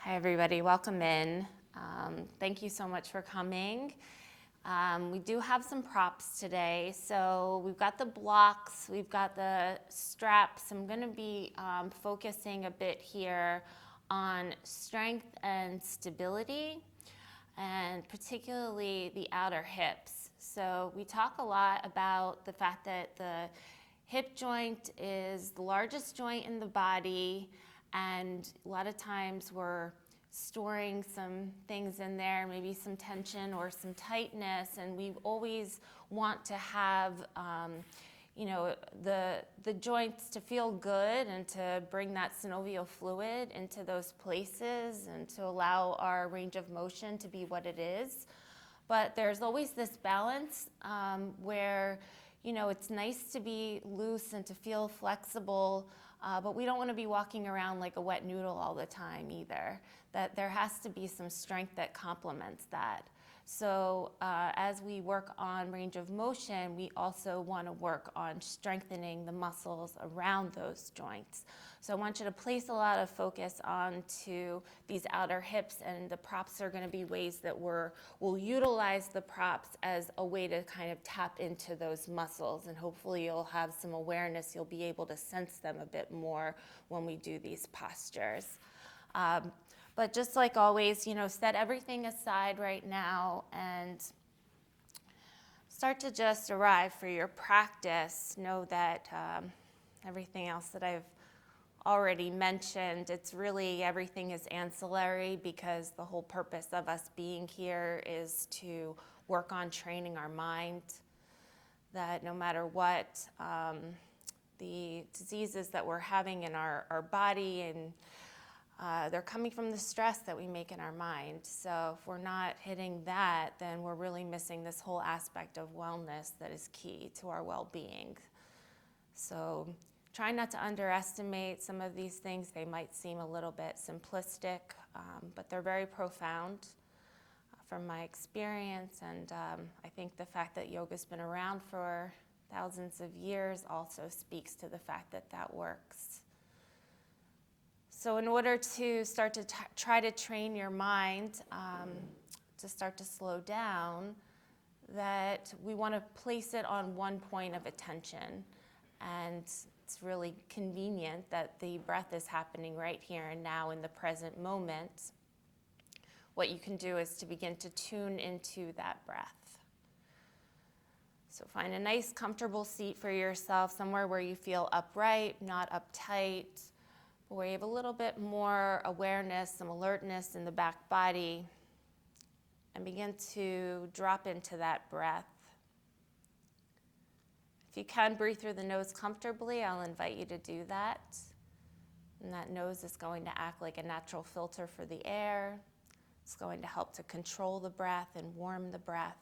Hi, everybody. Welcome in. Thank you so much for coming. We do have some props today. So we've got the blocks, we've got the straps. I'm going to be focusing a bit here on strength and stability, and particularly the outer hips. So we talk a lot about the fact that the hip joint is the largest joint in the body, and a lot of times we're storing some things in there, maybe some tension or some tightness, and we always want to have the joints to feel good and to bring that synovial fluid into those places and to allow our range of motion to be what it is. But there's always this balance where it's nice to be loose and to feel flexible, but we don't want to be walking around like a wet noodle all the time either. That there has to be some strength that complements that. So as we work on range of motion, we also want to work on strengthening the muscles around those joints. So I want you to place a lot of focus onto these outer hips, and the props are going to be ways that we'll utilize the props as a way to kind of tap into those muscles, and hopefully you'll have some awareness. You'll be able to sense them a bit more when we do these postures. But just like always, set everything aside right now and start to just arrive for your practice. Know that everything else that I've already mentioned, everything is ancillary, because the whole purpose of us being here is to work on training our mind, that no matter what the diseases that we're having in our body, and they're coming from the stress that we make in our mind. So if we're not hitting that, then we're really missing this whole aspect of wellness that is key to our well-being. So try not to underestimate some of these things. They might seem a little bit simplistic, but they're very profound from my experience. And I think the fact that yoga's been around for thousands of years also speaks to the fact that that works. So in order to start to try to train your mind to start to slow down, that we want to place it on one point of attention. And it's really convenient that the breath is happening right here and now in the present moment. What you can do is to begin to tune into that breath. So find a nice, comfortable seat for yourself, somewhere where you feel upright, not uptight, where you have a little bit more awareness, some alertness in the back body, and begin to drop into that breath. If you can breathe through the nose comfortably, I'll invite you to do that. And that nose is going to act like a natural filter for the air. It's going to help to control the breath and warm the breath.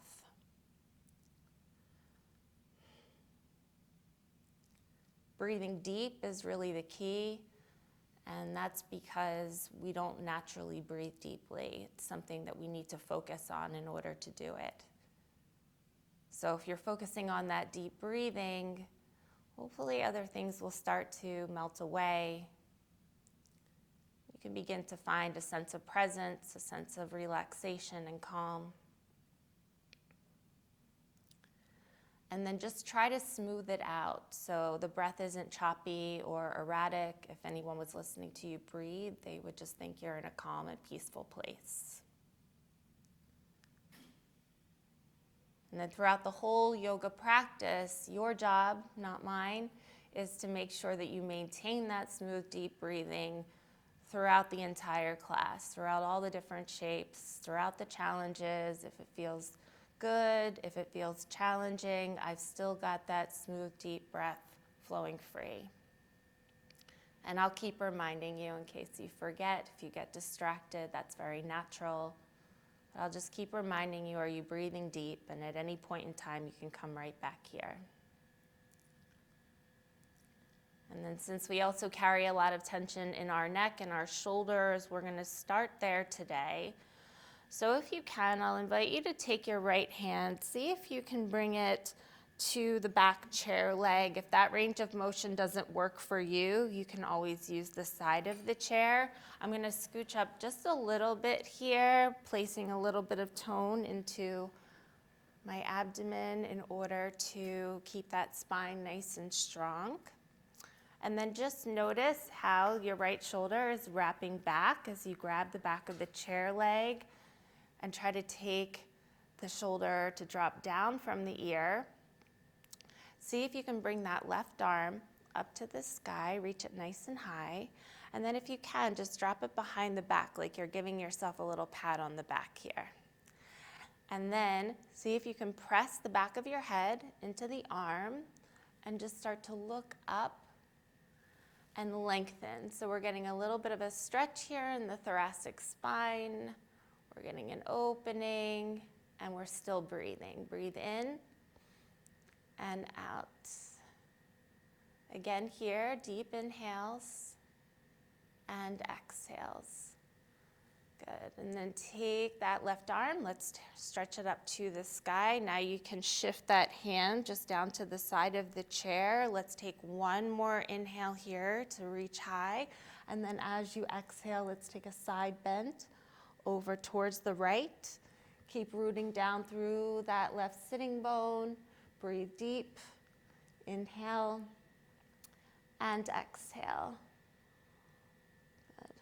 Breathing deep is really the key. And that's because we don't naturally breathe deeply. It's something that we need to focus on in order to do it. So if you're focusing on that deep breathing, hopefully other things will start to melt away. You can begin to find a sense of presence, a sense of relaxation and calm. And then just try to smooth it out so the breath isn't choppy or erratic. If anyone was listening to you breathe, they would just think you're in a calm and peaceful place. And then throughout the whole yoga practice, your job, not mine, is to make sure that you maintain that smooth, deep breathing throughout the entire class, throughout all the different shapes, throughout the challenges. If it feels good, if it feels challenging, I've still got that smooth, deep breath flowing free. And I'll keep reminding you in case you forget. If you get distracted, that's very natural. But I'll just keep reminding you, are you breathing deep? And at any point in time, you can come right back here. And then since we also carry a lot of tension in our neck and our shoulders, we're going to start there today. So if you can, I'll invite you to take your right hand, see if you can bring it to the back chair leg. If that range of motion doesn't work for you, you can always use the side of the chair. I'm going to scooch up just a little bit here, placing a little bit of tone into my abdomen in order to keep that spine nice and strong. And then just notice how your right shoulder is wrapping back as you grab the back of the chair leg and try to take the shoulder to drop down from the ear. See if you can bring that left arm up to the sky, reach it nice and high. And then if you can, just drop it behind the back like you're giving yourself a little pat on the back here. And then see if you can press the back of your head into the arm and just start to look up and lengthen. So we're getting a little bit of a stretch here in the thoracic spine. We're getting an opening, and we're still breathing. Breathe in and out. Again here, deep inhales and exhales. Good, and then take that left arm, let's stretch it up to the sky. Now you can shift that hand just down to the side of the chair. Let's take one more inhale here to reach high. And then as you exhale, let's take a side bend over towards the right. Keep rooting down through that left sitting bone. Breathe deep, inhale, and exhale. Good.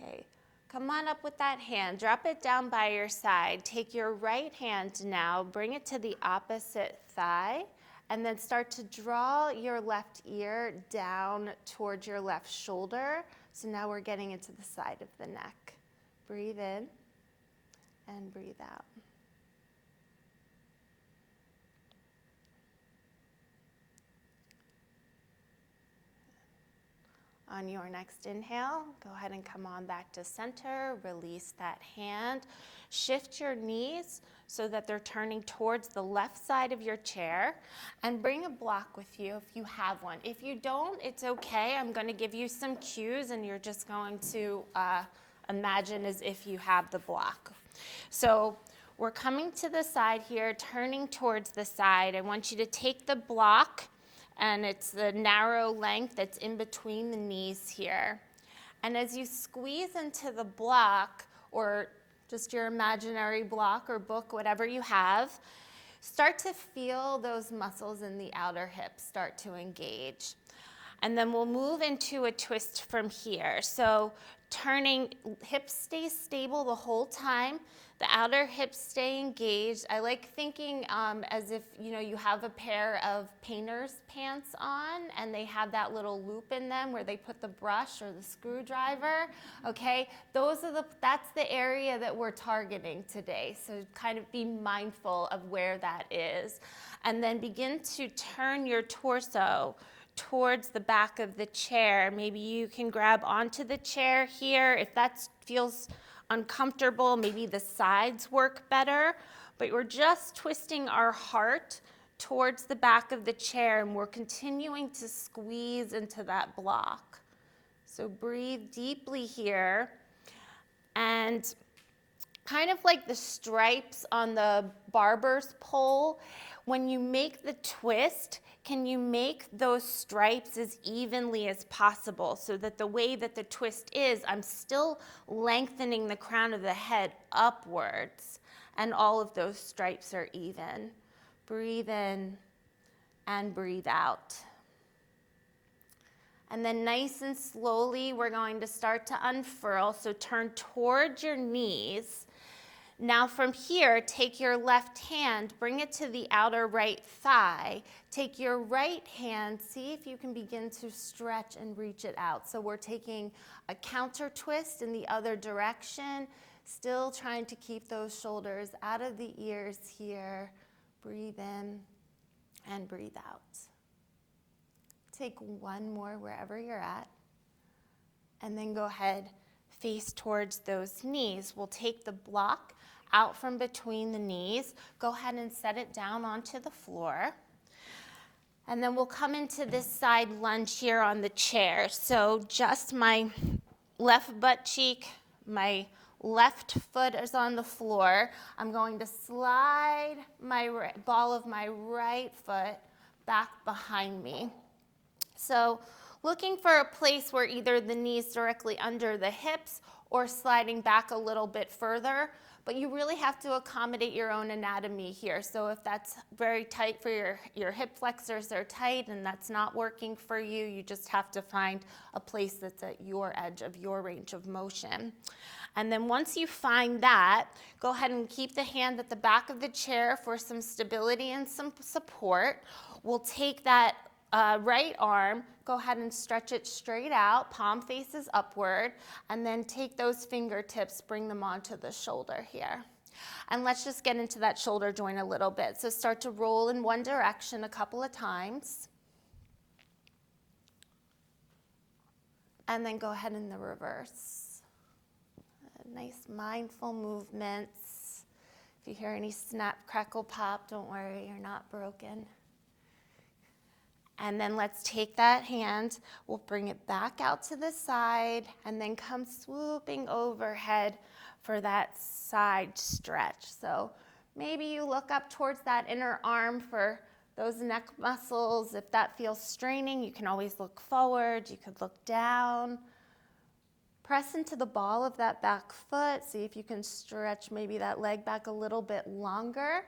Okay. Come on up with that hand, drop it down by your side. Take your right hand now, bring it to the opposite thigh, and then start to draw your left ear down towards your left shoulder. So now we're getting into the side of the neck. Breathe in and breathe out. On your next inhale, go ahead and come on back to center. Release that hand. Shift your knees so that they're turning towards the left side of your chair. And bring a block with you if you have one. If you don't, it's okay. I'm going to give you some cues, and you're just going to imagine as if you have the block. So we're coming to the side here, turning towards the side. I want you to take the block, and it's the narrow length that's in between the knees here. And as you squeeze into the block, or just your imaginary block or book, whatever you have, start to feel those muscles in the outer hips start to engage. And then we'll move into a twist from here. So turning, hips stay stable the whole time. The outer hips stay engaged. I like thinking as if you have a pair of painter's pants on, and they have that little loop in them where they put the brush or the screwdriver. Okay, that's the area that we're targeting today. So kind of be mindful of where that is, and then begin to turn your torso towards the back of the chair. Maybe you can grab onto the chair here if that feels uncomfortable. Maybe the sides work better, but we're just twisting our heart towards the back of the chair, and we're continuing to squeeze into that block. So breathe deeply here, and kind of like the stripes on the barber's pole, when you make the twist, can you make those stripes as evenly as possible so that the way that the twist is, I'm still lengthening the crown of the head upwards, and all of those stripes are even. Breathe in and breathe out. And then nice and slowly, we're going to start to unfurl. So turn towards your knees. Now from here, take your left hand, bring it to the outer right thigh. Take your right hand, see if you can begin to stretch and reach it out. So we're taking a counter twist in the other direction, still trying to keep those shoulders out of the ears here. Breathe in and breathe out. Take one more wherever you're at, and then go ahead, face towards those knees. We'll take the block out from between the knees. Go ahead and set it down onto the floor. And then we'll come into this side lunge here on the chair. So just my left butt cheek, my Left foot is on the floor. I'm going to slide my ball of my right foot back behind me. So looking for a place where either the knee's directly under the hips or sliding back a little bit further, but you really have to accommodate your own anatomy here. So if that's very tight for your hip flexors, they're tight and that's not working for you, you just have to find a place that's at your edge of your range of motion. And then once you find that, go ahead and keep the hand at the back of the chair for some stability and some support. We'll take that right arm, go ahead and stretch it straight out, palm faces upward, and then take those fingertips, bring them onto the shoulder here. And let's just get into that shoulder joint a little bit. So start to roll in one direction a couple of times. And then go ahead in the reverse. Nice mindful movements. If you hear any snap, crackle, pop, don't worry, you're not broken. And then let's take that hand, we'll bring it back out to the side and then come swooping overhead for that side stretch. So maybe you look up towards that inner arm for those neck muscles. If that feels straining, you can always look forward, you could look down. Press into the ball of that back foot, see if you can stretch maybe that leg back a little bit longer.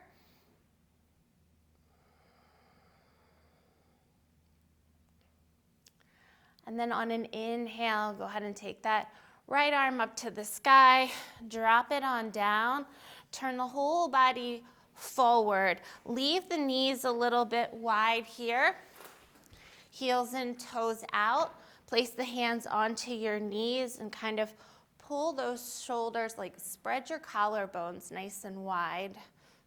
And then on an inhale, go ahead and take that right arm up to the sky, drop it on down, turn the whole body forward. Leave the knees a little bit wide here, heels and toes out. Place the hands onto your knees and kind of pull those shoulders, like spread your collarbones nice and wide.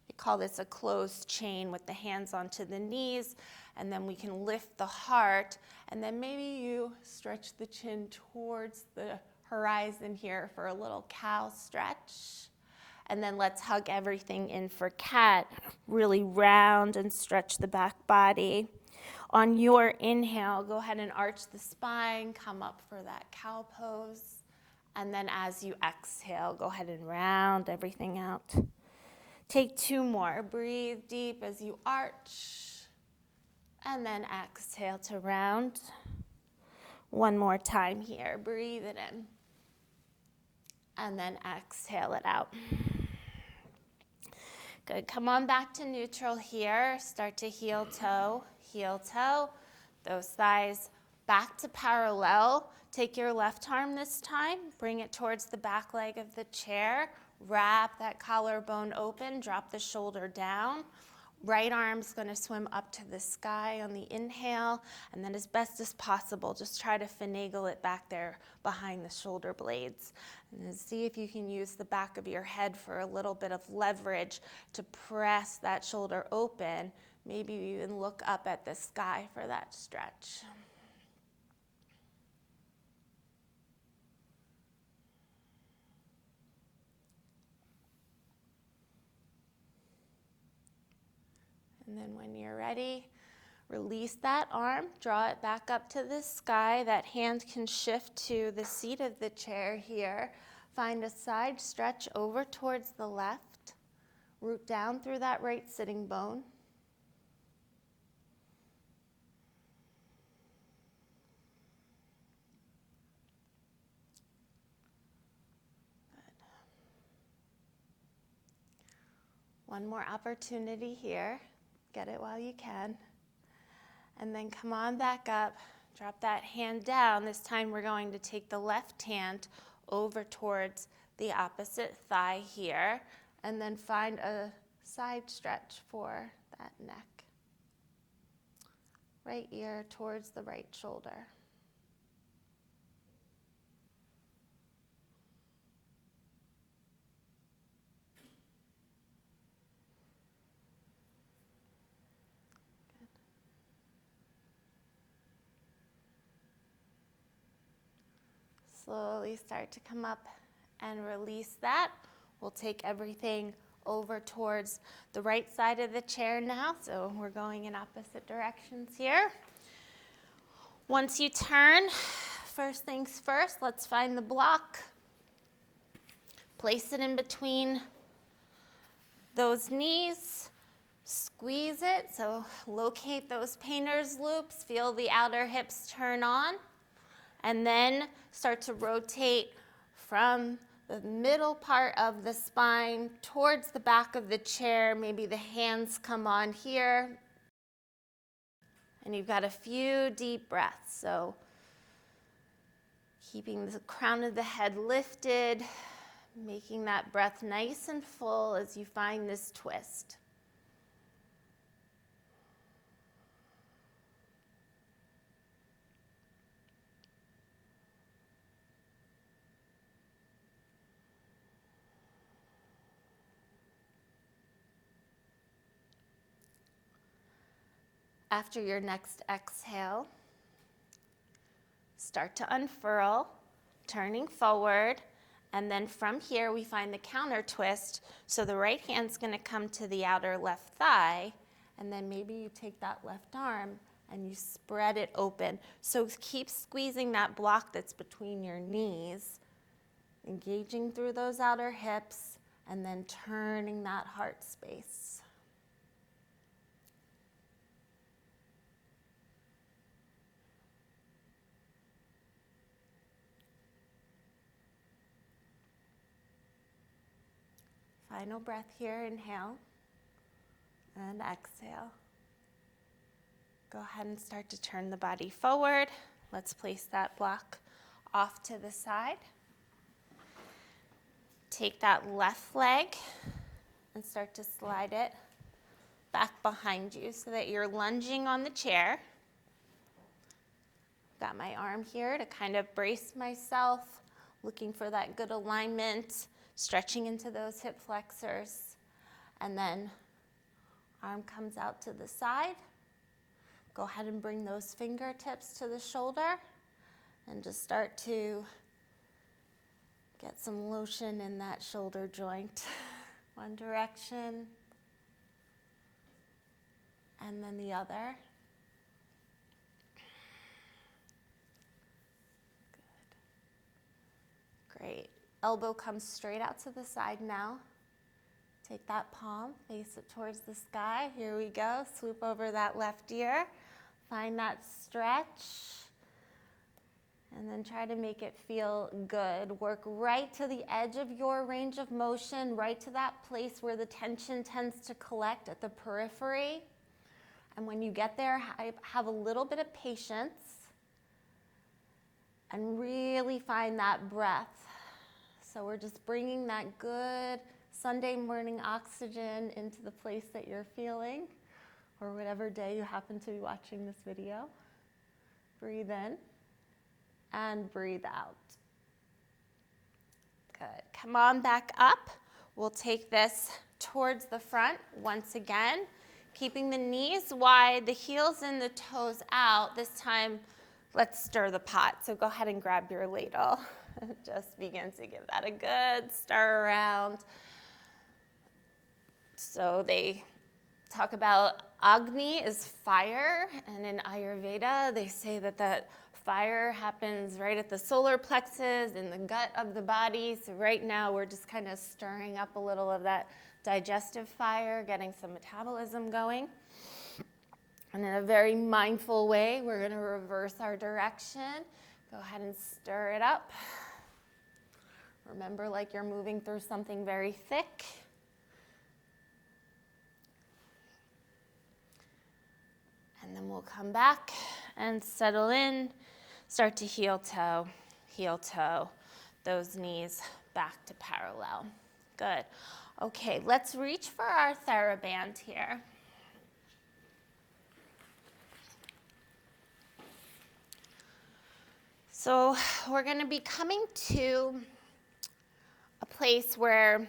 We call this a closed chain with the hands onto the knees, and then we can lift the heart, and then maybe you stretch the chin towards the horizon here for a little cow stretch. And then let's hug everything in for cat, really round and stretch the back body. On your inhale, go ahead and arch the spine, come up for that cow pose. And then as you exhale, go ahead and round everything out. Take two more. Breathe deep as you arch. And then exhale to round. One more time here. Breathe it in. And then exhale it out. Good. Come on back to neutral here. Start to heel toe. Those thighs back to parallel. Take your left arm this time. Bring it towards the back leg of the chair. Wrap that collarbone open, drop the shoulder down. Right arm's going to swim up to the sky on the inhale, and then as best as possible, just try to finagle it back there behind the shoulder blades. And then see if you can use the back of your head for a little bit of leverage to press that shoulder open. Maybe you even look up at the sky for that stretch. And then when you're ready, release that arm, draw it back up to the sky. That hand can shift to the seat of the chair here. Find a side stretch over towards the left. Root down through that right sitting bone. Good. One more opportunity here. Get it while you can. And then come on back up, drop that hand down. This time we're going to take the left hand over towards the opposite thigh here, and then find a side stretch for that neck. Right ear towards the right shoulder. Slowly start to come up and release that. We'll take everything over towards the right side of the chair now, so we're going in opposite directions here. Once you turn, first things first, let's find the block. Place it in between those knees. Squeeze it, so locate those painter's loops. Feel the outer hips turn on. And then start to rotate from the middle part of the spine towards the back of the chair. Maybe the hands come on here. And you've got a few deep breaths. So keeping the crown of the head lifted, making that breath nice and full as you find this twist. After your next exhale, start to unfurl, turning forward, and then from here we find the counter twist. So the right hand's gonna come to the outer left thigh, and then maybe you take that left arm and you spread it open. So keep squeezing that block that's between your knees, engaging through those outer hips, and then turning that heart space. Final breath here, inhale and exhale. Go ahead and start to turn the body forward. Let's place that block off to the side. Take that left leg and start to slide it back behind you so that you're lunging on the chair. Got my arm here to kind of brace myself, looking for that good alignment. Stretching into those hip flexors, and then arm comes out to the side. Go ahead and bring those fingertips to the shoulder and just start to get some lotion in that shoulder joint. One direction and then the other. Good. Great. Elbow comes straight out to the side now. Take that palm, face it towards the sky. Here we go. Swoop over that left ear. Find that stretch. And then try to make it feel good. Work right to the edge of your range of motion, right to that place where the tension tends to collect at the periphery. And when you get there, have a little bit of patience and really find that breath. So we're just bringing that good Sunday morning oxygen into the place that you're feeling, or whatever day you happen to be watching this video. Breathe in and breathe out. Good. Come on back up. We'll take this towards the front once again, keeping the knees wide, the heels and the toes out. This time, let's stir the pot. So go ahead and grab your ladle. Just begin to give that a good stir around. So they talk about Agni is fire, and in Ayurveda they say that that fire happens right at the solar plexus, in the gut of the body. So right now we're just kind of stirring up a little of that digestive fire, getting some metabolism going. And in a very mindful way, we're going to reverse our direction. Go ahead and stir it up. Remember, like you're moving through something very thick. And then we'll come back and settle in. Start to heel toe, those knees back to parallel. Good. Okay, let's reach for our TheraBand here. So we're going to be coming to a place where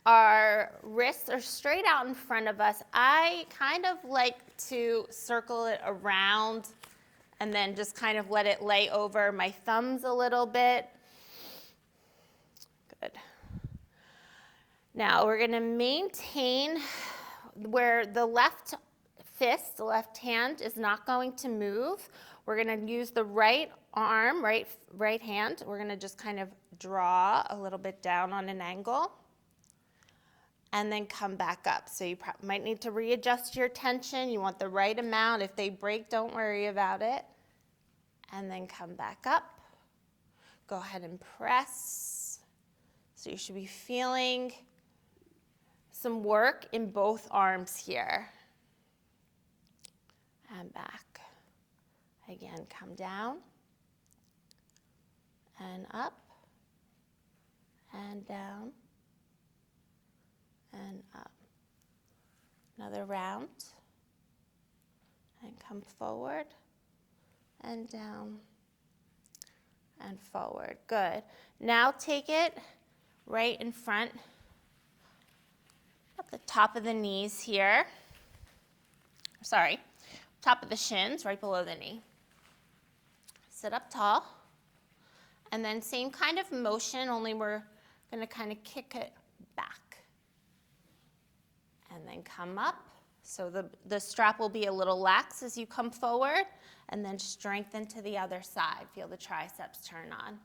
our wrists are straight out in front of us. I kind of like to circle it around and then just kind of let it lay over my thumbs a little bit. Good. Now we're going to maintain where the left fist, the left hand, is not going to move. We're going to use the right arm, right hand. We're going to just kind of draw a little bit down on an angle and then come back up. So you might need to readjust your tension. You want the right amount. If they break, don't worry about it. And then come back up. Go ahead and press. So you should be feeling some work in both arms here. And back. Again, come down and up and down and up. Another round. And come forward and down and forward. Good. Now take it right in front at the top of the knees here. Sorry, top of the shins, right below the knee. Sit up tall. And then same kind of motion, only we're going to kind of kick it back. And then come up. So the strap will be a little lax as you come forward, and then strengthen to the other side. Feel the triceps turn on.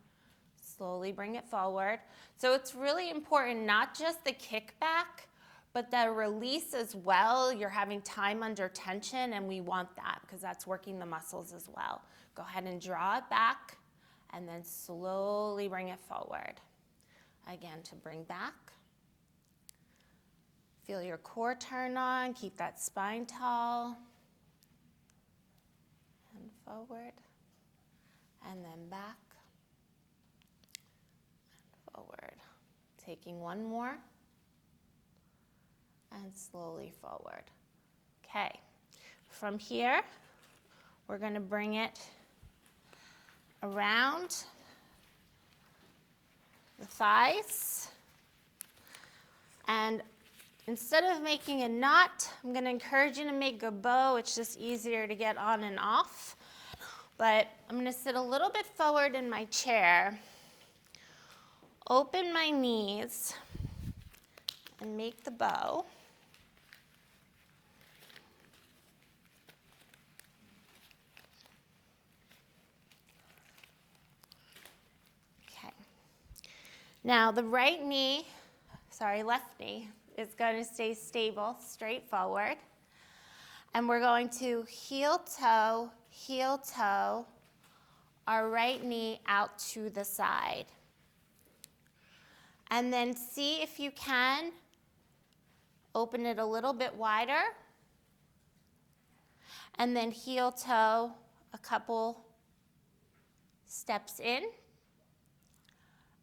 Slowly bring it forward. So it's really important, not just the kickback, but the release as well. You're having time under tension, and we want that because that's working the muscles as well. Go ahead and draw it back, and then slowly bring it forward. Again, to bring back. Feel your core turn on. Keep that spine tall. And forward. And then back. And forward. Taking one more. And slowly forward. Okay. From here, we're going to bring it around the thighs. And instead of making a knot, I'm going to encourage you to make a bow. It's just easier to get on and off. But I'm going to sit a little bit forward in my chair, open my knees, and make the bow. Okay. Now the left knee, is going to stay stable, straight forward. And we're going to heel toe, our right knee out to the side. And then see if you can open it a little bit wider. And then heel toe a couple steps in.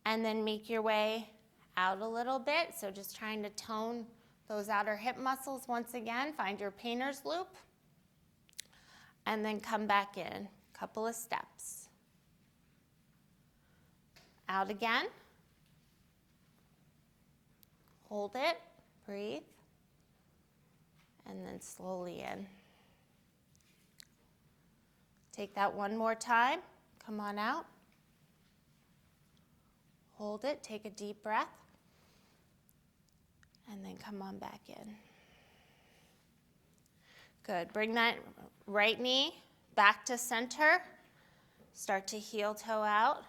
And then make your way out a little bit. So just trying to tone those outer hip muscles once again. Find your painter's loop. And then come back in. Couple of steps. Out again. Hold it. Breathe. And then slowly in. Take that one more time. Come on out. Hold it. Take a deep breath. And then come on back in. Good. Bring that right knee back to center. Start to heel toe out.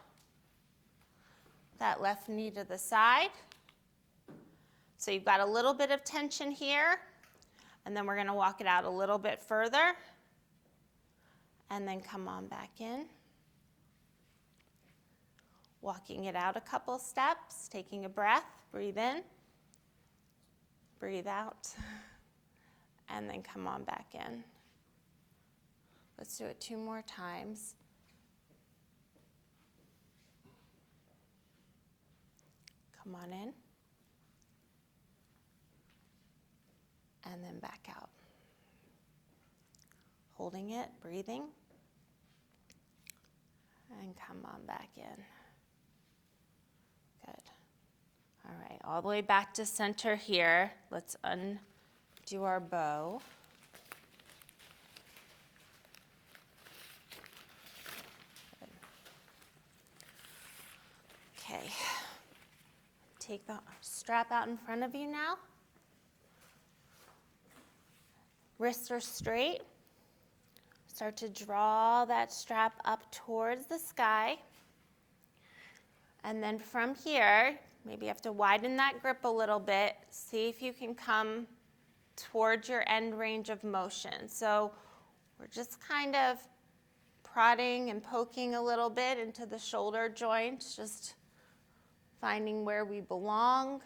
That left knee to the side. So you've got a little bit of tension here. And then we're going to walk it out a little bit further. And then come on back in. Walking it out a couple steps. Taking a breath. Breathe in. Breathe out, and then come on back in. Let's do it 2 more times. Come on in, and then back out. Holding it, breathing, and come on back in. Good. All right, all the way back to center here. Let's undo our bow. Good. Okay, take the strap out in front of you now. Wrists are straight. Start to draw that strap up towards the sky. And then from here, maybe you have to widen that grip a little bit. See if you can come towards your end range of motion. So we're just kind of prodding and poking a little bit into the shoulder joints, just finding where we belong.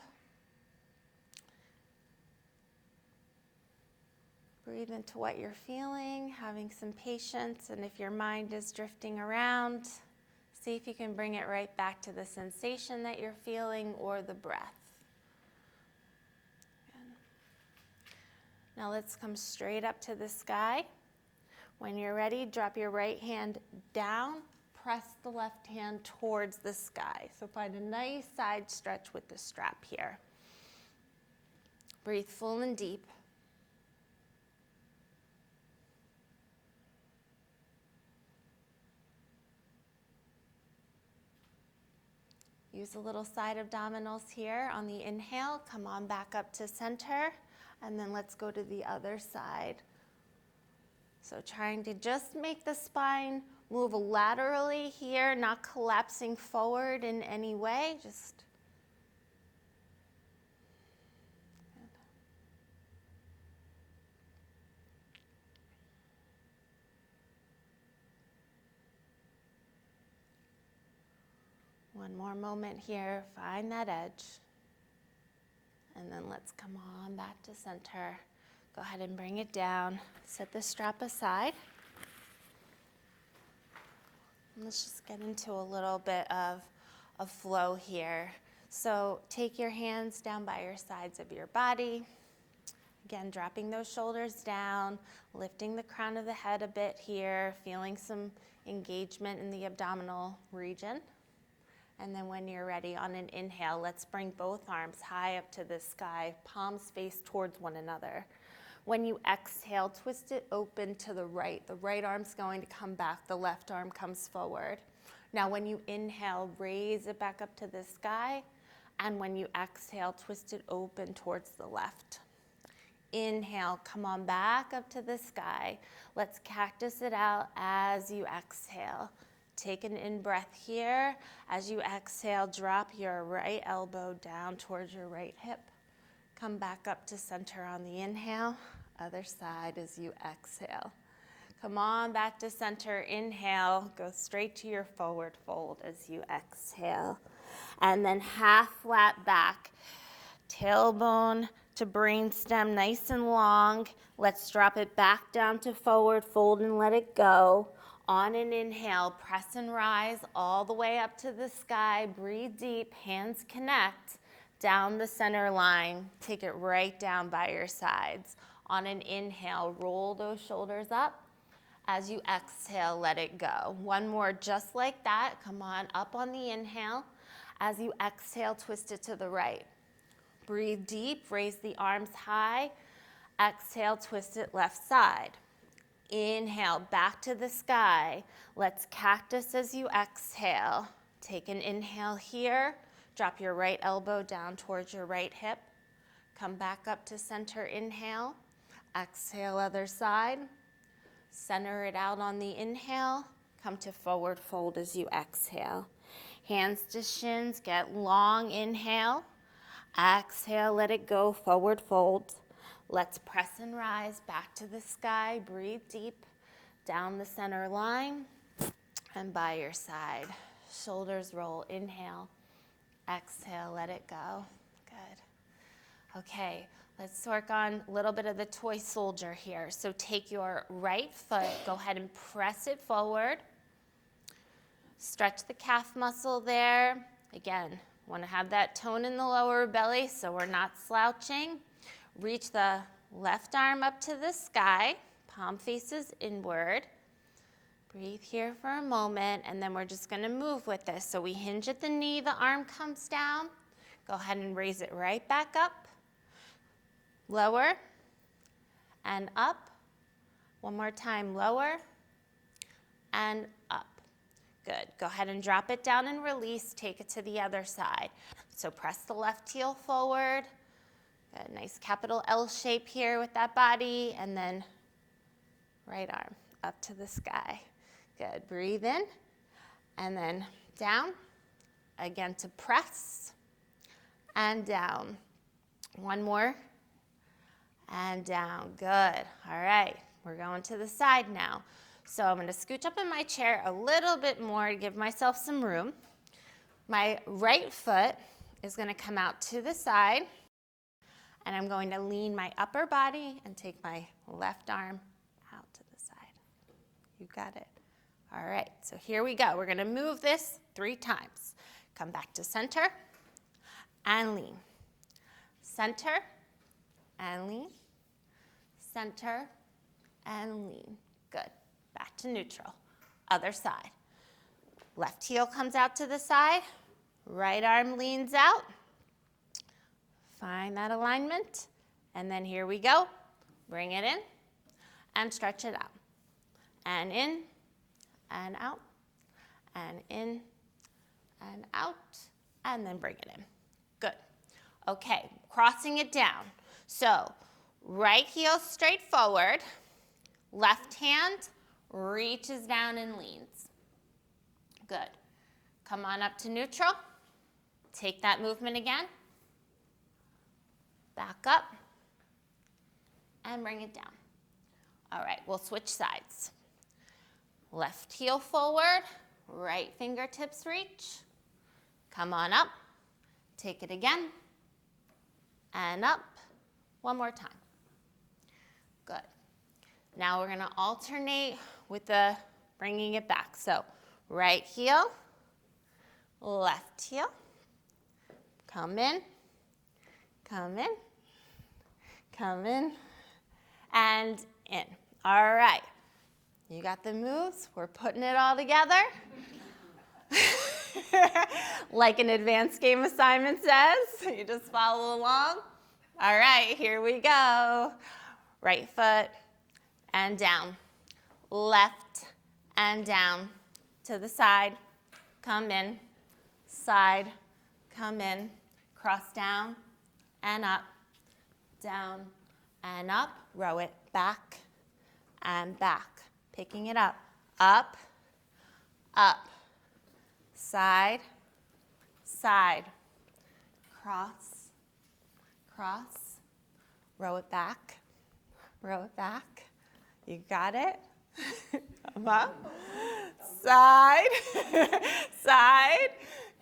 Breathe into what you're feeling, having some patience, and if your mind is drifting around, see if you can bring it right back to the sensation that you're feeling or the breath. Now let's come straight up to the sky. When you're ready, drop your right hand down, press the left hand towards the sky. So find a nice side stretch with the strap here. Breathe full and deep. Use a little side abdominals here on the inhale. Come on back up to center, and then let's go to the other side. So trying to just make the spine move laterally here, not collapsing forward in any way. Just one more moment here, find that edge. And then let's come on back to center. Go ahead and bring it down. Set the strap aside. And let's just get into a little bit of a flow here. So take your hands down by your sides of your body. Again, dropping those shoulders down, lifting the crown of the head a bit here, feeling some engagement in the abdominal region. And then when you're ready, on an inhale, let's bring both arms high up to the sky, palms face towards one another. When you exhale, twist it open to the right. The right arm's going to come back, the left arm comes forward. Now when you inhale, raise it back up to the sky. And when you exhale, twist it open towards the left. Inhale, come on back up to the sky. Let's cactus it out as you exhale. Take an in-breath here. As you exhale, drop your right elbow down towards your right hip. Come back up to center on the inhale. Other side as you exhale. Come on back to center. Inhale. Go straight to your forward fold as you exhale. And then half flat back. Tailbone to brainstem, nice and long. Let's drop it back down to forward fold and let it go. On an inhale, press and rise all the way up to the sky. Breathe deep, hands connect down the center line. Take it right down by your sides. On an inhale, roll those shoulders up. As you exhale, let it go. One more just like that. Come on up on the inhale. As you exhale, twist it to the right. Breathe deep, raise the arms high. Exhale, twist it left side. Inhale, back to the sky. Let's cactus as you exhale. Take an inhale here. Drop your right elbow down towards your right hip. Come back up to center, inhale. Exhale, other side. Center it out on the inhale. Come to forward fold as you exhale. Hands to shins, get long, inhale. Exhale, let it go, forward fold. Let's press and rise back to the sky. Breathe deep down the center line and by your side. Shoulders roll. Inhale. Exhale. Let it go. Good. Okay. Let's work on a little bit of the toy soldier here. So take your right foot. Go ahead and press it forward. Stretch the calf muscle there. Again, want to have that tone in the lower belly so we're not slouching. Reach the left arm up to the sky, palm faces inward. Breathe here for a moment, and then we're just going to move with this. So we hinge at the knee, the arm comes down. Go ahead and raise it right back up. Lower and up. One more time, lower and up. Good. Go ahead and drop it down and release. Take it to the other side. So press the left heel forward. Good, nice capital L shape here with that body, and then right arm up to the sky. Good, breathe in, and then down, again to press, and down. One more, and down, good. All right, we're going to the side now. So I'm gonna scooch up in my chair a little bit more to give myself some room. My right foot is gonna come out to the side, and I'm going to lean my upper body and take my left arm out to the side. You got it. All right, so here we go. We're gonna move this 3 times. Come back to center and lean. Center and lean. Center and lean. Good. Back to neutral. Other side. Left heel comes out to the side. Right arm leans out. Find that alignment, and then here we go. Bring it in and stretch it out. And in and out, and in and out, and then bring it in. Good. Okay, crossing it down. So right heel straight forward, left hand reaches down and leans. Good. Come on up to neutral. Take that movement again. Back up and bring it down. All right, we'll switch sides. Left heel forward, right fingertips reach. Come on up, take it again, and up. One more time. Good. Now we're gonna alternate with the bringing it back. So right heel, left heel, come in, come in, come in, and in. All right, you got the moves. We're putting it all together. Like an advanced game assignment says, you just follow along. All right, here we go. Right foot and down, left and down, to the side, come in, side, come in, cross down and up, down and up, row it back and back, picking it up, up, side, side, cross, cross, row it back, you got it, come up, side, side,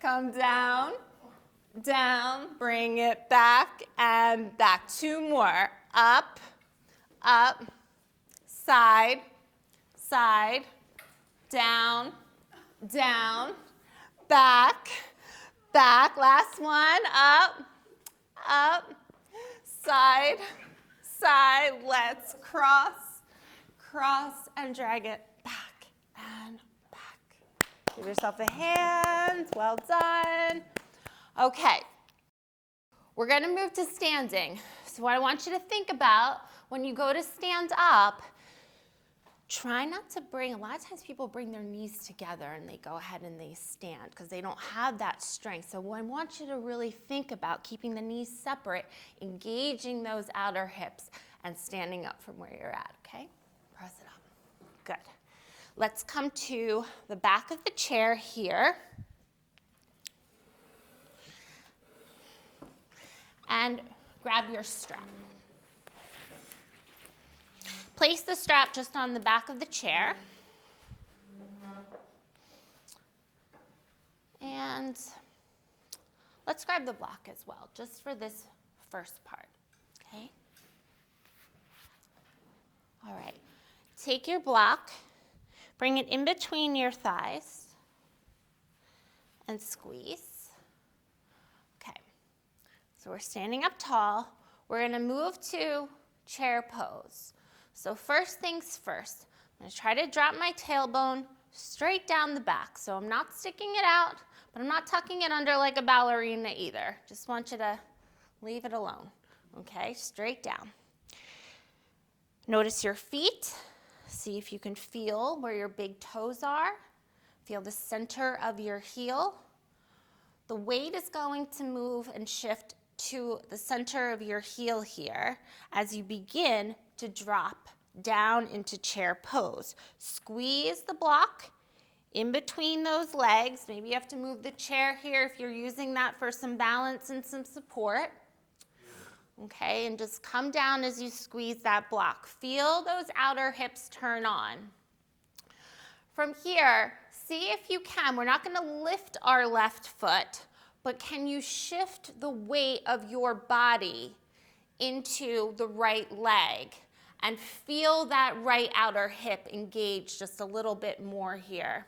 come down, down, bring it back and back. 2 more, up, side, side, down, down, back, back, last one, up, side, side, let's cross, cross, and drag it back and back. Give yourself a hand, well done. Okay, we're gonna move to standing. So what I want you to think about when you go to stand up, try not to bring, a lot of times people bring their knees together and they go ahead and they stand because they don't have that strength. So I want you to really think about keeping the knees separate, engaging those outer hips, and standing up from where you're at, okay? Press it up. Good. Let's come to the back of the chair here. And grab your strap. Place the strap just on the back of the chair. And let's grab the block as well, just for this first part, okay? All right, take your block, bring it in between your thighs, and squeeze. Okay, so we're standing up tall. We're gonna move to chair pose. So first things first, I'm gonna try to drop my tailbone straight down the back. So I'm not sticking it out, but I'm not tucking it under like a ballerina either. Just want you to leave it alone, okay? Straight down. Notice your feet. See if you can feel where your big toes are. Feel the center of your heel. The weight is going to move and shift to the center of your heel here as you begin to drop down into chair pose. Squeeze the block in between those legs. Maybe you have to move the chair here if you're using that for some balance and some support. Okay, and just come down as you squeeze that block. Feel those outer hips turn on. From here, see if you can. We're not going to lift our left foot, but can you shift the weight of your body into the right leg and feel that right outer hip engage just a little bit more here.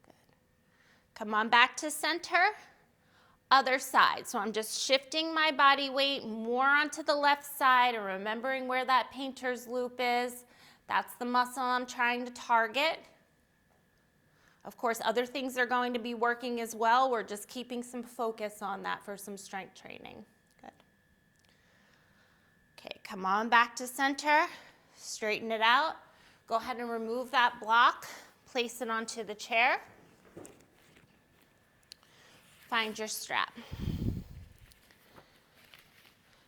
Good. Come on back to center. Other side. So I'm just shifting my body weight more onto the left side and remembering where that painter's loop is. That's the muscle I'm trying to target. Of course, other things are going to be working as well. We're just keeping some focus on that for some strength training. Good. Okay, come on back to center. Straighten it out. Go ahead and remove that block. Place it onto the chair. Find your strap.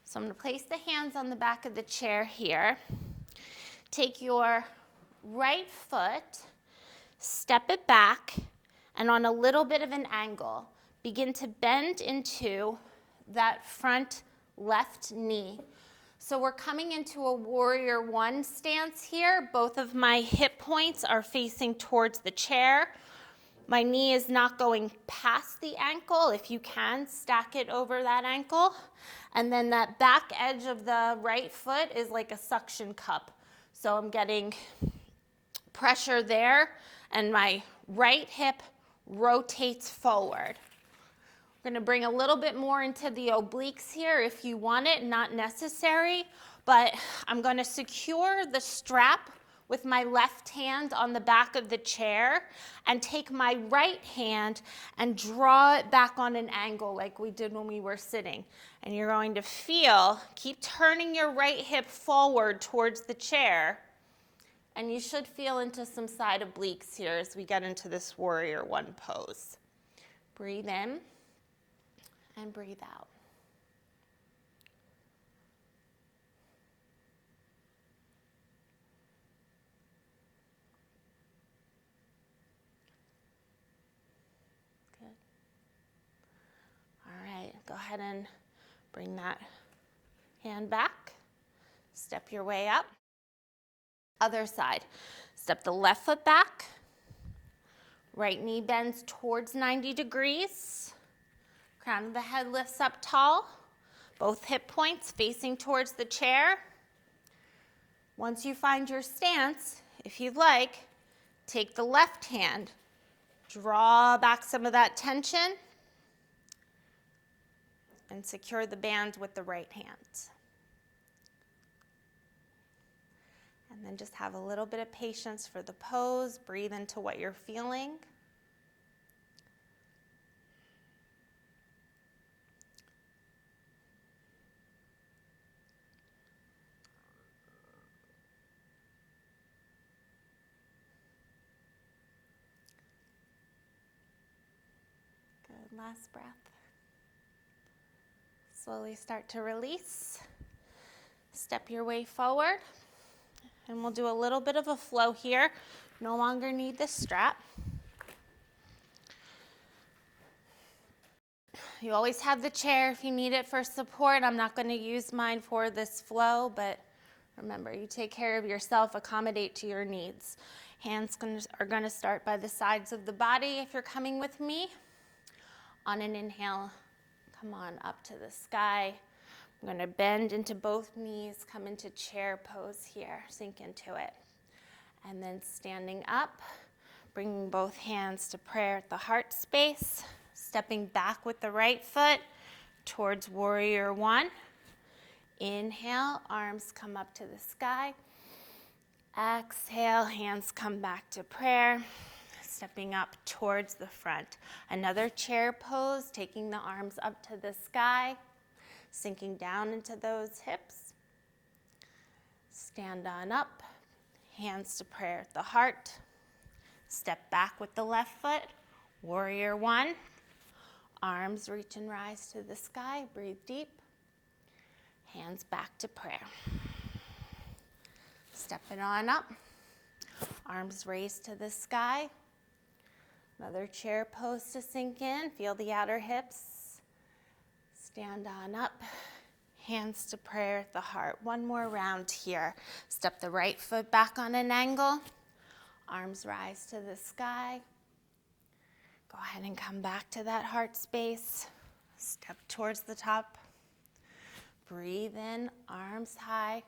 So I'm going to place the hands on the back of the chair here. Take your right foot, step it back, and on a little bit of an angle, begin to bend into that front left knee. So we're coming into a warrior one stance here. Both of my hip points are facing towards the chair. My knee is not going past the ankle. If you can, stack it over that ankle. And then that back edge of the right foot is like a suction cup. So I'm getting pressure there, and my right hip rotates forward. We're gonna bring a little bit more into the obliques here if you want it, not necessary, but I'm gonna secure the strap with my left hand on the back of the chair and take my right hand and draw it back on an angle like we did when we were sitting. And you're going to feel, keep turning your right hip forward towards the chair, and you should feel into some side obliques here as we get into this warrior one pose. Breathe in and breathe out. Good. All right, go ahead and bring that hand back. Step your way up. Other side. Step the left foot back. Right knee bends towards 90 degrees. Crown of the head lifts up tall. Both hip points facing towards the chair. Once you find your stance, if you'd like, take the left hand. Draw back some of that tension and secure the band with the right hand. And then just have a little bit of patience for the pose. Breathe into what you're feeling. Good, last breath. Slowly start to release. Step your way forward. And we'll do a little bit of a flow here. No longer need this strap. You always have the chair if you need it for support. I'm not going to use mine for this flow, but remember, you take care of yourself, accommodate to your needs. Hands are going to start by the sides of the body if you're coming with me. On an inhale, come on up to the sky. I'm going to bend into both knees, come into chair pose here, sink into it. And then standing up, bringing both hands to prayer at the heart space, stepping back with the right foot towards warrior one. Inhale, arms come up to the sky. Exhale, hands come back to prayer, stepping up towards the front. Another chair pose, taking the arms up to the sky. Sinking down into those hips. Stand on up, hands to prayer at the heart. Step back with the left foot, Warrior one. Arms reach and rise to the sky. Breathe deep. Hands back to prayer. Step it on up. Arms raised to the sky. Another chair pose to sink in. Feel the outer hips. Stand on up. Hands to prayer at the heart. One more round here. Step the right foot back on an angle. Arms rise to the sky. Go ahead and come back to that heart space. Step towards the top. Breathe in, arms high.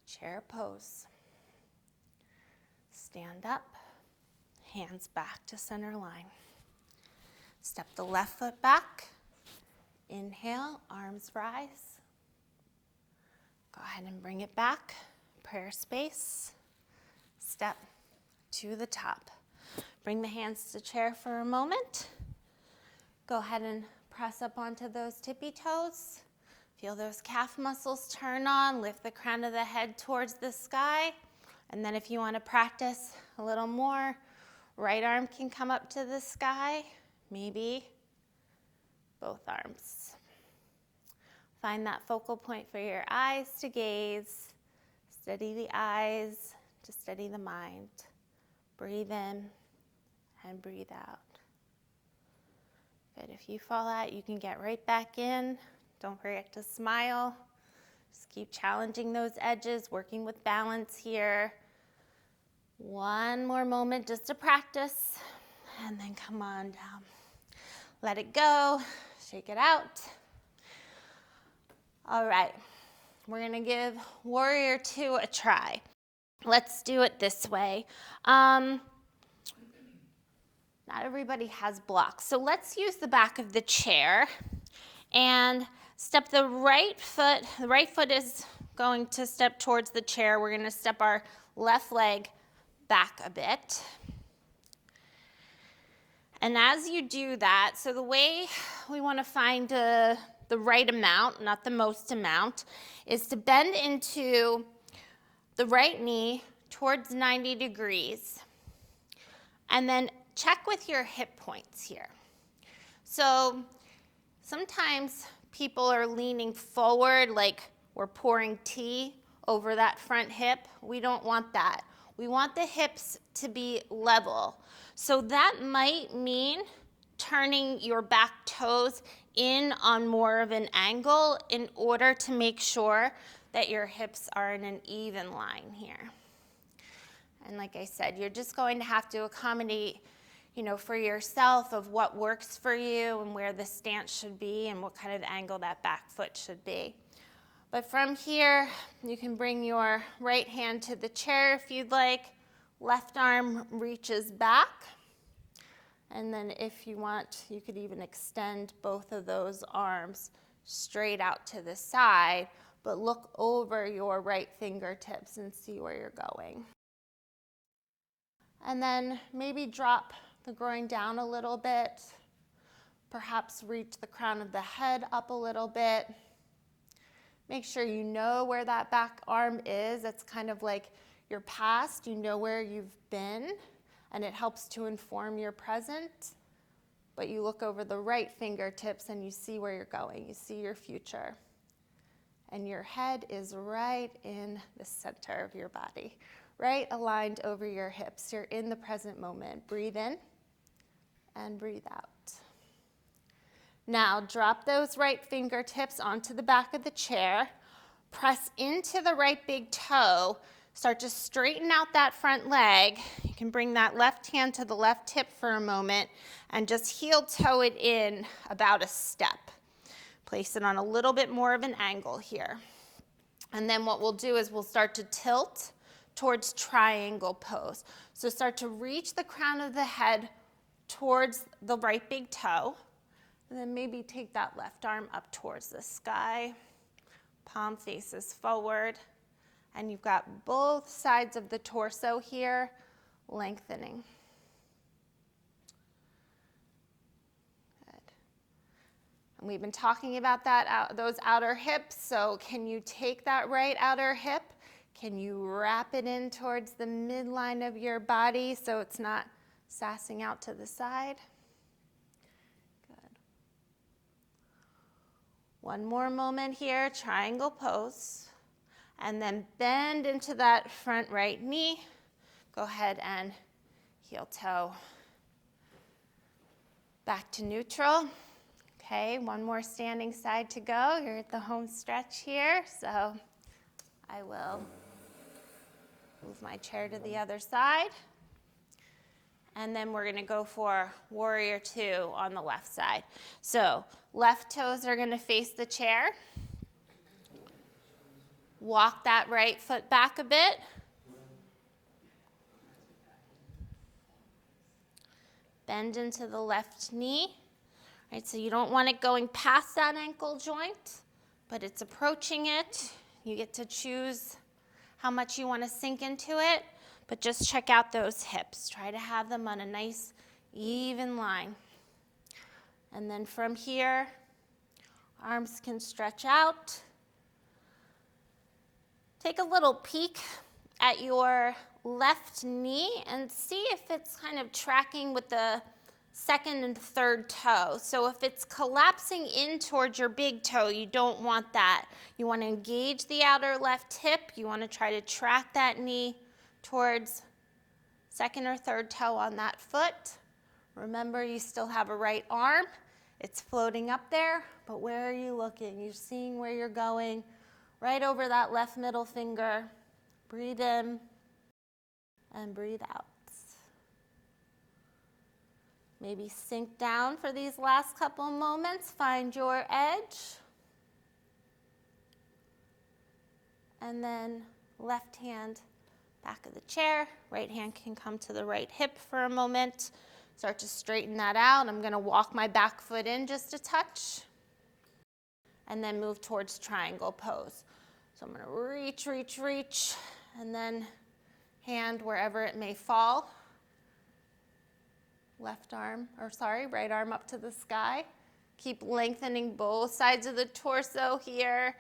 Chair pose. Stand up. Hands back to center line. Step the left foot back. Inhale, arms rise. Go ahead and bring it back. Prayer space. Step to the top. Bring the hands to chair for a moment. Go ahead and press up onto those tippy toes. Feel those calf muscles turn on. Lift the crown of the head towards the sky. And then if you want to practice a little more, right arm can come up to the sky. Maybe both arms. Find that focal point for your eyes to gaze. Steady the eyes to steady the mind. Breathe in and breathe out. Good. If you fall out, you can get right back in. Don't forget to smile. Just keep challenging those edges, working with balance here. One more moment just to practice, and then come on down. Let it go, shake it out. All right, we're gonna give Warrior Two a try. Let's do it this way. Not everybody has blocks, so let's use the back of the chair and step the right foot. The right foot is going to step towards the chair. We're gonna step our left leg back a bit. And as you do that, so the way we want to find the right amount, not the most amount, is to bend into the right knee towards 90 degrees. And then check with your hip points here. So sometimes people are leaning forward like we're pouring tea over that front hip. We don't want that. We want the hips to be level. So that might mean turning your back toes in on more of an angle in order to make sure that your hips are in an even line here. And like I said, you're just going to have to accommodate, for yourself of what works for you and where the stance should be and what kind of angle that back foot should be. But from here, you can bring your right hand to the chair if you'd like. Left arm reaches back. And then if you want, you could even extend both of those arms straight out to the side, but look over your right fingertips and see where you're going. And then maybe drop the groin down a little bit. Perhaps reach the crown of the head up a little bit. Make sure you know where that back arm is. That's kind of like your past. You know where you've been, and it helps to inform your present. But you look over the right fingertips and you see where you're going. You see your future. And your head is right in the center of your body, right aligned over your hips. You're in the present moment. Breathe in and breathe out. Now drop those right fingertips onto the back of the chair. Press into the right big toe. Start to straighten out that front leg. You can bring that left hand to the left hip for a moment and just heel toe it in about a step. Place it on a little bit more of an angle here. And then what we'll do is we'll start to tilt towards triangle pose. So start to reach the crown of the head towards the right big toe. And then maybe take that left arm up towards the sky. Palm faces forward. And you've got both sides of the torso here lengthening. Good. And we've been talking about those outer hips. So can you take that right outer hip? Can you wrap it in towards the midline of your body so it's not sassing out to the side? One more moment here, triangle pose. And then bend into that front right knee. Go ahead and heel toe back to neutral. Okay, one more standing side to go. You're at the home stretch here, so I will move my chair to the other side. And then we're gonna go for warrior two on the left side. So left toes are gonna face the chair. Walk that right foot back a bit. Bend into the left knee. All right, so you don't want it going past that ankle joint, but it's approaching it. You get to choose how much you want to sink into it, but just check out those hips. Try to have them on a nice, even line. And then from here, arms can stretch out. Take a little peek at your left knee and see if it's kind of tracking with the second and third toe. So if it's collapsing in towards your big toe, you don't want that. You want to engage the outer left hip. You want to try to track that knee towards second or third toe on that foot. Remember, you still have a right arm. It's floating up there, but where are you looking? You're seeing where you're going, right over that left middle finger. Breathe in and breathe out. Maybe sink down for these last couple of moments. Find your edge. And then left hand back of the chair. Right hand can come to the right hip for a moment. Start to straighten that out. I'm going to walk my back foot in just a touch. And then move towards triangle pose. So I'm going to reach, reach, reach. And then hand wherever it may fall. Right arm up to the sky. Keep lengthening both sides of the torso here.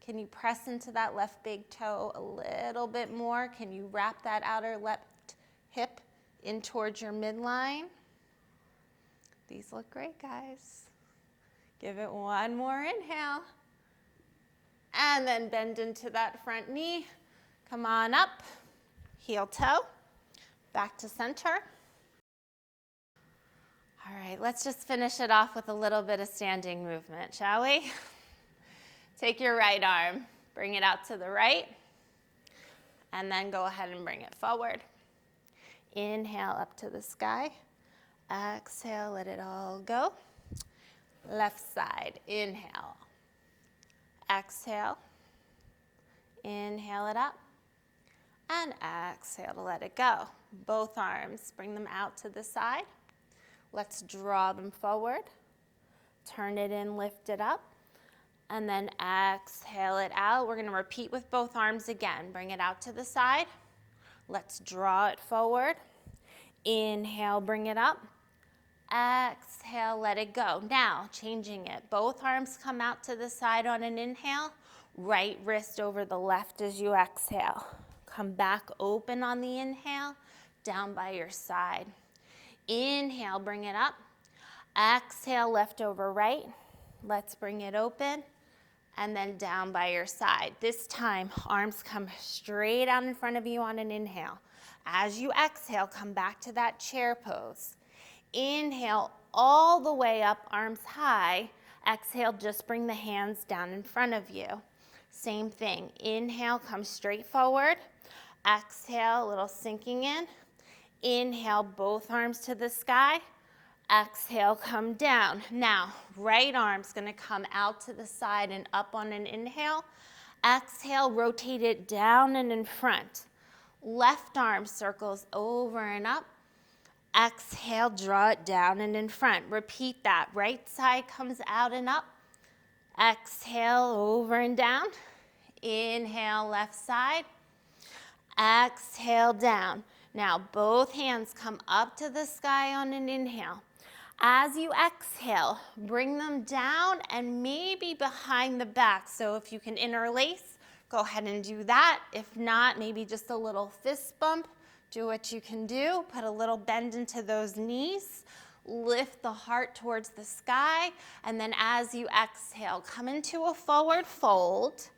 Can you press into that left big toe a little bit more? Can you wrap that outer left hip in towards your midline? These look great, guys. Give it one more inhale. And then bend into that front knee. Come on up, heel toe, back to center. All right, let's just finish it off with a little bit of standing movement, shall we? Take your right arm, bring it out to the right, and then go ahead and bring it forward. Inhale up to the sky. Exhale, let it all go. Left side, inhale. Exhale, inhale it up, and exhale to let it go. Both arms, bring them out to the side. Let's draw them forward. Turn it in, lift it up, and then exhale it out. We're going to repeat with both arms again. Bring it out to the side. Let's draw it forward. Inhale, bring it up. Exhale, let it go. Now, changing it. Both arms come out to the side on an inhale. Right wrist over the left as you exhale. Come back open on the inhale, down by your side. Inhale, bring it up. Exhale, left over right. Let's bring it open. And then down by your side. This time, arms come straight out in front of you on an inhale. As you exhale, come back to that chair pose. Inhale all the way up, arms high. Exhale, just bring the hands down in front of you. Same thing. Inhale, come straight forward. Exhale, a little sinking in. Inhale, both arms to the sky. Exhale, come down. Now, right arm's gonna come out to the side and up on an inhale. Exhale, rotate it down and in front. Left arm circles over and up. Exhale, draw it down and in front. Repeat that. Right side comes out and up. Exhale, over and down. Inhale, left side. Exhale, down. Now, both hands come up to the sky on an inhale. As you exhale, bring them down and maybe behind the back. So if you can interlace, go ahead and do that. If not, maybe just a little fist bump Do what you can do. Put a little bend into those knees. Lift the heart towards the sky. And then as you exhale, come into a forward fold.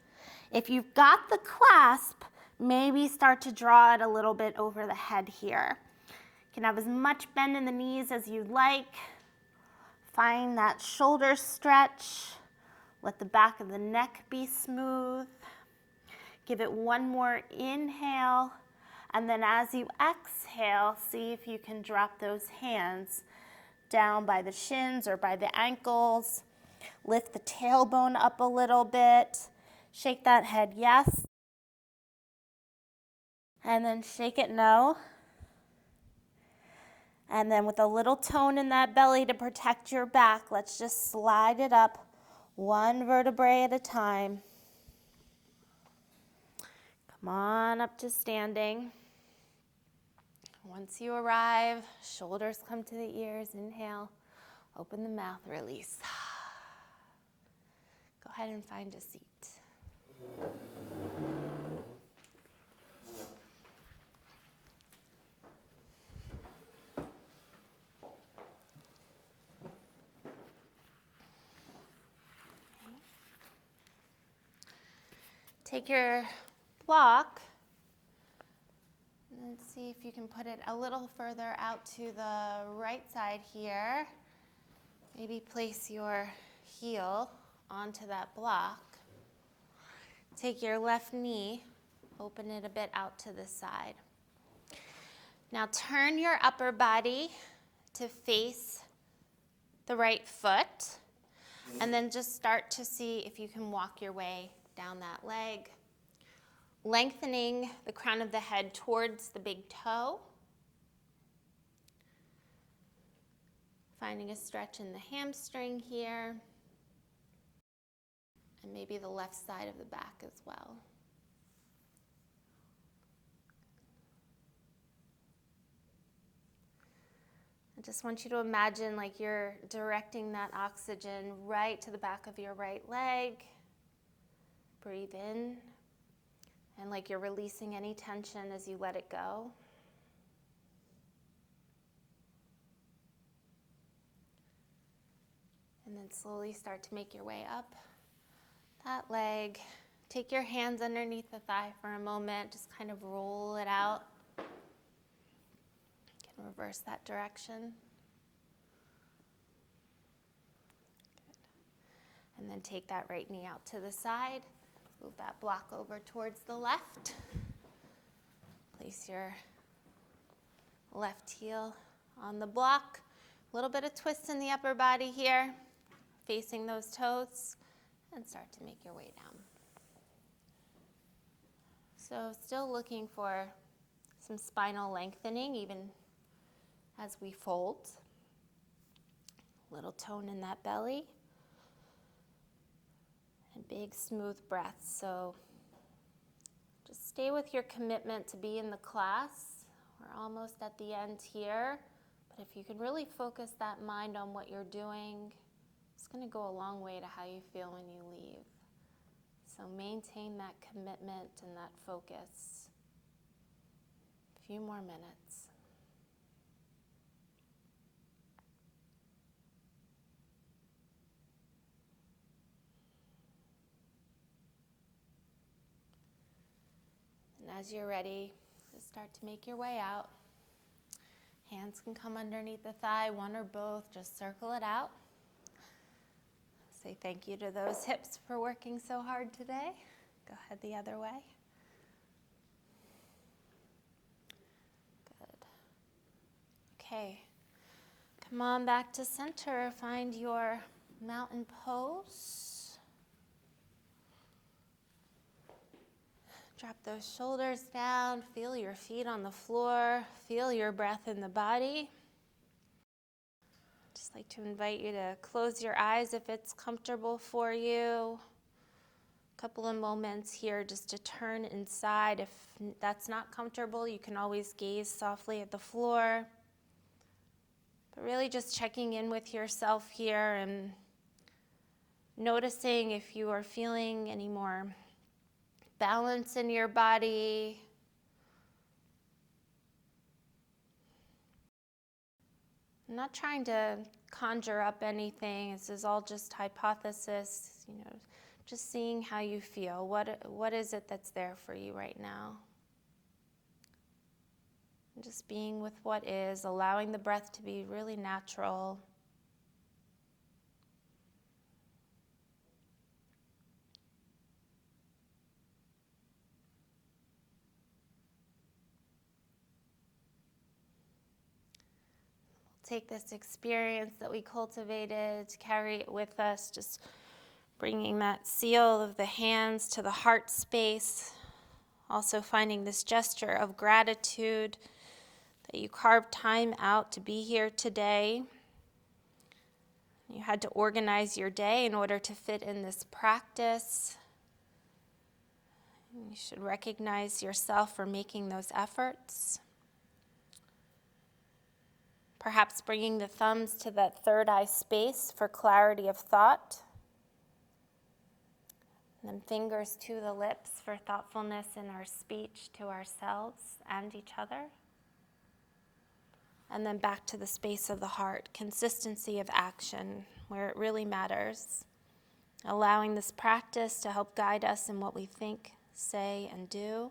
If you've got the clasp, maybe start to draw it a little bit over the head here. You can have as much bend in the knees as you'd like. Find that shoulder stretch. Let the back of the neck be smooth. Give it one more inhale. And then as you exhale, see if you can drop those hands down by the shins or by the ankles. Lift the tailbone up a little bit. Shake that head yes. And then shake it no. And then with a little tone in that belly to protect your back, let's just slide it up one vertebrae at a time. Come on up to standing. Once you arrive, shoulders come to the ears. Inhale, open the mouth, release. Go ahead and find a seat. Take your block and see if you can put it a little further out to the right side here. Maybe place your heel onto that block. Take your left knee, open it a bit out to the side. Now turn your upper body to face the right foot, and then just start to see if you can walk your way down that leg, lengthening the crown of the head towards the big toe, finding a stretch in the hamstring here, and maybe the left side of the back as well. I just want you to imagine like you're directing that oxygen right to the back of your right leg. Breathe in, and like you're releasing any tension as you let it go. And then slowly start to make your way up that leg. Take your hands underneath the thigh for a moment. Just kind of roll it out. You can reverse that direction. Good. And then take that right knee out to the side. Move that block over towards the left. Place your left heel on the block. A little bit of twist in the upper body here, facing those toes, and start to make your way down. So still looking for some spinal lengthening even as we fold. A little tone in that belly. And big smooth breaths. So just stay with your commitment to be in the class. We're almost at the end here. But if you can really focus that mind on what you're doing, it's going to go a long way to how you feel when you leave. So maintain that commitment and that focus. A few more minutes. And as you're ready, just start to make your way out. Hands can come underneath the thigh, one or both, just circle it out. Say thank you to those hips for working so hard today. Go ahead the other way. Good. Okay, come on back to center. Find your mountain pose. Drop those shoulders down, feel your feet on the floor, feel your breath in the body. Just like to invite you to close your eyes if it's comfortable for you. A couple of moments here just to turn inside. If that's not comfortable, you can always gaze softly at the floor. But really just checking in with yourself here and noticing if you are feeling any more balance in your body, I'm not trying to conjure up anything. This is all just hypothesis, just seeing how you feel. What is it that's there for you right now? And just being with what is, allowing the breath to be really natural. Take this experience that we cultivated, carry it with us, just bringing that seal of the hands to the heart space. Also finding this gesture of gratitude that you carved time out to be here today. You had to organize your day in order to fit in this practice. You should recognize yourself for making those efforts. Perhaps bringing the thumbs to that third eye space for clarity of thought. And then fingers to the lips for thoughtfulness in our speech to ourselves and each other. And then back to the space of the heart, consistency of action where it really matters. Allowing this practice to help guide us in what we think, say, and do.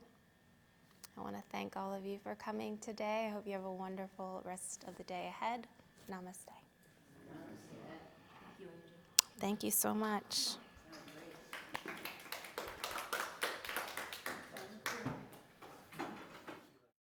I want to thank all of you for coming today. I hope you have a wonderful rest of the day ahead. Namaste. Namaste. Thank you, Angel. Thank you so much.